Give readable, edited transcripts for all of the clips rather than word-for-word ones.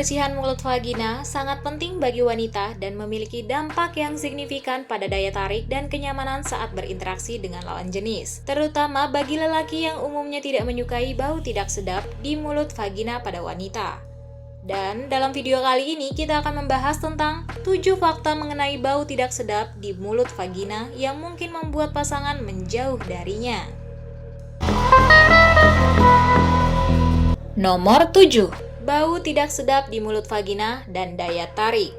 kebersihan mulut vagina sangat penting bagi wanita dan memiliki dampak yang signifikan pada daya tarik dan kenyamanan saat berinteraksi dengan lawan jenis, terutama bagi lelaki yang umumnya tidak menyukai bau tidak sedap di mulut vagina pada wanita. Dan dalam video kali ini kita akan membahas tentang 7 fakta mengenai bau tidak sedap di mulut vagina yang mungkin membuat pasangan menjauh darinya. Nomor 7. Bau tidak sedap di mulut vagina dan daya tarik.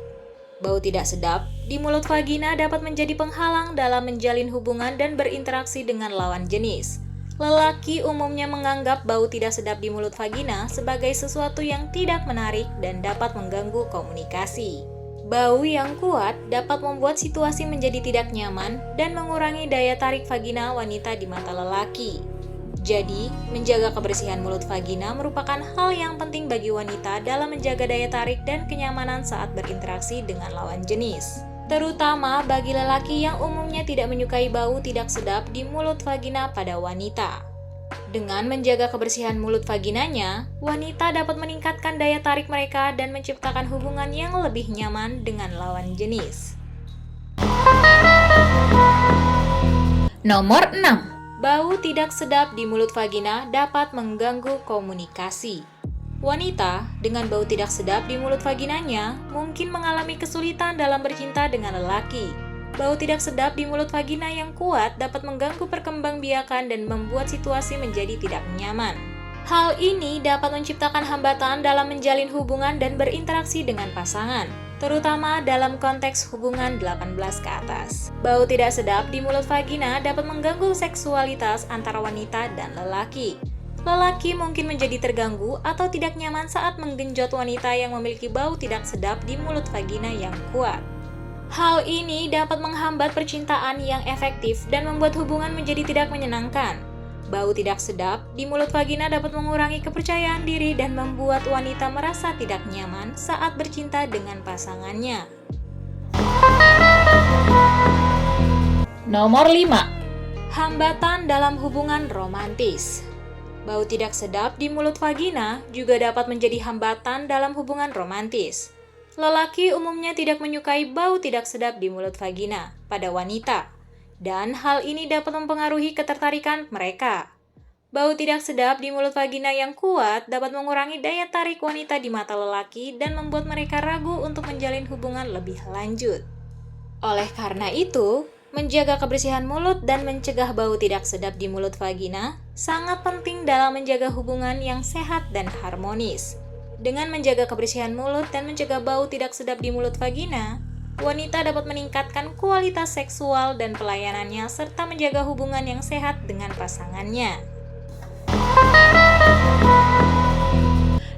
Bau tidak sedap di mulut vagina dapat menjadi penghalang dalam menjalin hubungan dan berinteraksi dengan lawan jenis. Lelaki umumnya menganggap bau tidak sedap di mulut vagina sebagai sesuatu yang tidak menarik dan dapat mengganggu komunikasi. Bau yang kuat dapat membuat situasi menjadi tidak nyaman dan mengurangi daya tarik vagina wanita di mata lelaki. Jadi, menjaga kebersihan mulut vagina merupakan hal yang penting bagi wanita dalam menjaga daya tarik dan kenyamanan saat berinteraksi dengan lawan jenis. Terutama bagi lelaki yang umumnya tidak menyukai bau tidak sedap di mulut vagina pada wanita. Dengan menjaga kebersihan mulut vaginanya, wanita dapat meningkatkan daya tarik mereka dan menciptakan hubungan yang lebih nyaman dengan lawan jenis. Nomor 6. Bau tidak sedap di mulut vagina dapat mengganggu komunikasi. Wanita dengan bau tidak sedap di mulut vaginanya mungkin mengalami kesulitan dalam bercinta dengan lelaki. Bau tidak sedap di mulut vagina yang kuat dapat mengganggu perkembangbiakan dan membuat situasi menjadi tidak nyaman. Hal ini dapat menciptakan hambatan dalam menjalin hubungan dan berinteraksi dengan pasangan, terutama dalam konteks hubungan 18 ke atas. Bau tidak sedap di mulut vagina dapat mengganggu seksualitas antara wanita dan lelaki. Lelaki mungkin menjadi terganggu atau tidak nyaman saat menggenjot wanita yang memiliki bau tidak sedap di mulut vagina yang kuat. Hal ini dapat menghambat percintaan yang efektif dan membuat hubungan menjadi tidak menyenangkan. Bau tidak sedap di mulut vagina dapat mengurangi kepercayaan diri dan membuat wanita merasa tidak nyaman saat bercinta dengan pasangannya. Nomor 5. Hambatan dalam hubungan romantis. Bau tidak sedap di mulut vagina juga dapat menjadi hambatan dalam hubungan romantis. Lelaki umumnya tidak menyukai bau tidak sedap di mulut vagina pada wanita, dan hal ini dapat mempengaruhi ketertarikan mereka. Bau tidak sedap di mulut vagina yang kuat dapat mengurangi daya tarik wanita di mata lelaki dan membuat mereka ragu untuk menjalin hubungan lebih lanjut. Oleh karena itu, menjaga kebersihan mulut dan mencegah bau tidak sedap di mulut vagina sangat penting dalam menjaga hubungan yang sehat dan harmonis. Dengan menjaga kebersihan mulut dan mencegah bau tidak sedap di mulut vagina, wanita dapat meningkatkan kualitas seksual dan pelayanannya serta menjaga hubungan yang sehat dengan pasangannya.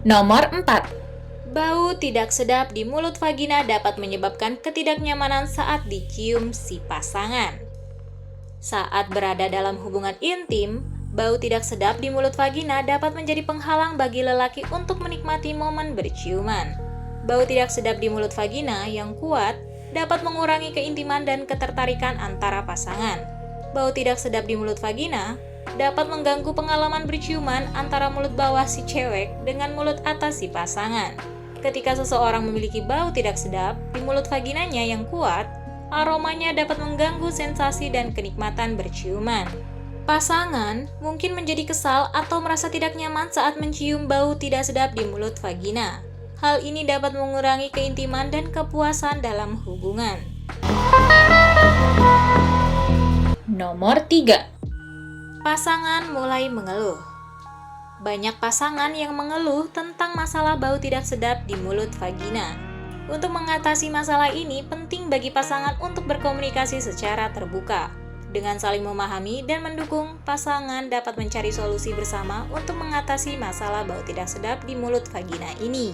Nomor 4. Bau tidak sedap di mulut vagina dapat menyebabkan ketidaknyamanan saat dicium si pasangan. Saat berada dalam hubungan intim, bau tidak sedap di mulut vagina dapat menjadi penghalang bagi lelaki untuk menikmati momen berciuman. Bau tidak sedap di mulut vagina yang kuat dapat mengurangi keintiman dan ketertarikan antara pasangan. Bau tidak sedap di mulut vagina dapat mengganggu pengalaman berciuman antara mulut bawah si cewek dengan mulut atas si pasangan. Ketika seseorang memiliki bau tidak sedap di mulut vaginanya yang kuat, aromanya dapat mengganggu sensasi dan kenikmatan berciuman. Pasangan mungkin menjadi kesal atau merasa tidak nyaman saat mencium bau tidak sedap di mulut vagina. Hal ini dapat mengurangi keintiman dan kepuasan dalam hubungan. Nomor 3. Pasangan mulai mengeluh. Banyak pasangan yang mengeluh tentang masalah bau tidak sedap di mulut vagina. Untuk mengatasi masalah ini, penting bagi pasangan untuk berkomunikasi secara terbuka. Dengan saling memahami dan mendukung, pasangan dapat mencari solusi bersama untuk mengatasi masalah bau tidak sedap di mulut vagina ini.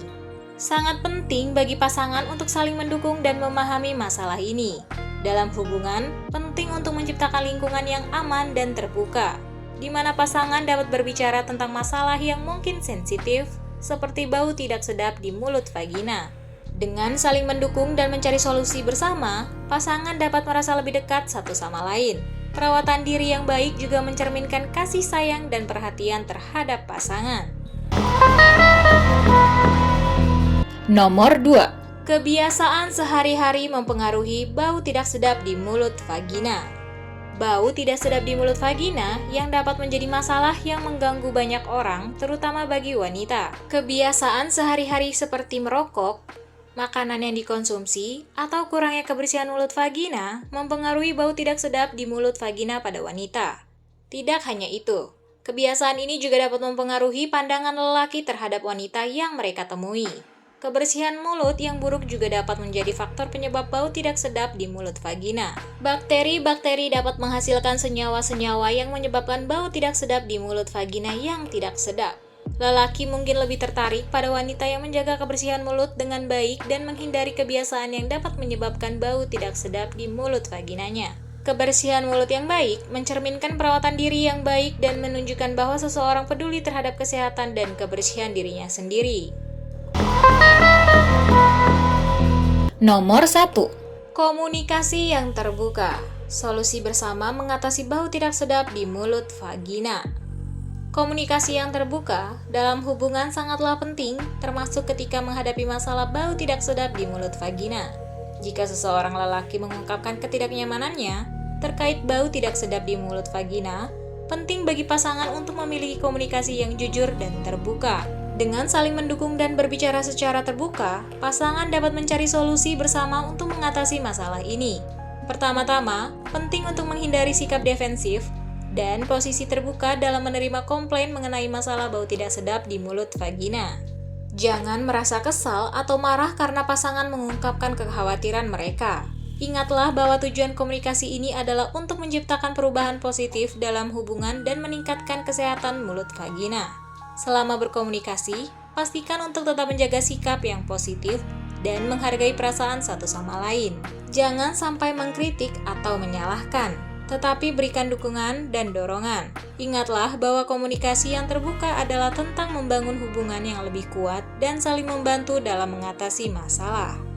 Sangat penting bagi pasangan untuk saling mendukung dan memahami masalah ini. Dalam hubungan, penting untuk menciptakan lingkungan yang aman dan terbuka, di mana pasangan dapat berbicara tentang masalah yang mungkin sensitif, seperti bau tidak sedap di mulut vagina. Dengan saling mendukung dan mencari solusi bersama, pasangan dapat merasa lebih dekat satu sama lain. Perawatan diri yang baik juga mencerminkan kasih sayang dan perhatian terhadap pasangan. Nomor 2. Kebiasaan sehari-hari mempengaruhi bau tidak sedap di mulut vagina. Bau tidak sedap di mulut vagina yang dapat menjadi masalah yang mengganggu banyak orang, terutama bagi wanita. Kebiasaan sehari-hari seperti merokok, makanan yang dikonsumsi, atau kurangnya kebersihan mulut vagina mempengaruhi bau tidak sedap di mulut vagina pada wanita. Tidak hanya itu, kebiasaan ini juga dapat mempengaruhi pandangan lelaki terhadap wanita yang mereka temui. Kebersihan mulut yang buruk juga dapat menjadi faktor penyebab bau tidak sedap di mulut vagina. Bakteri-bakteri dapat menghasilkan senyawa-senyawa yang menyebabkan bau tidak sedap di mulut vagina yang tidak sedap. Lelaki mungkin lebih tertarik pada wanita yang menjaga kebersihan mulut dengan baik dan menghindari kebiasaan yang dapat menyebabkan bau tidak sedap di mulut vaginanya. Kebersihan mulut yang baik mencerminkan perawatan diri yang baik dan menunjukkan bahwa seseorang peduli terhadap kesehatan dan kebersihan dirinya sendiri. Nomor 1. Komunikasi yang terbuka. Solusi bersama mengatasi bau tidak sedap di mulut vagina. Komunikasi yang terbuka dalam hubungan sangatlah penting, termasuk ketika menghadapi masalah bau tidak sedap di mulut vagina. Jika seseorang lelaki mengungkapkan ketidaknyamanannya terkait bau tidak sedap di mulut vagina, penting bagi pasangan untuk memiliki komunikasi yang jujur dan terbuka. Dengan saling mendukung dan berbicara secara terbuka, pasangan dapat mencari solusi bersama untuk mengatasi masalah ini. Pertama-tama, penting untuk menghindari sikap defensif dan posisi terbuka dalam menerima komplain mengenai masalah bau tidak sedap di mulut vagina. Jangan merasa kesal atau marah karena pasangan mengungkapkan kekhawatiran mereka. Ingatlah bahwa tujuan komunikasi ini adalah untuk menciptakan perubahan positif dalam hubungan dan meningkatkan kesehatan mulut vagina. Selama berkomunikasi, pastikan untuk tetap menjaga sikap yang positif dan menghargai perasaan satu sama lain. Jangan sampai mengkritik atau menyalahkan, tetapi berikan dukungan dan dorongan. Ingatlah bahwa komunikasi yang terbuka adalah tentang membangun hubungan yang lebih kuat dan saling membantu dalam mengatasi masalah.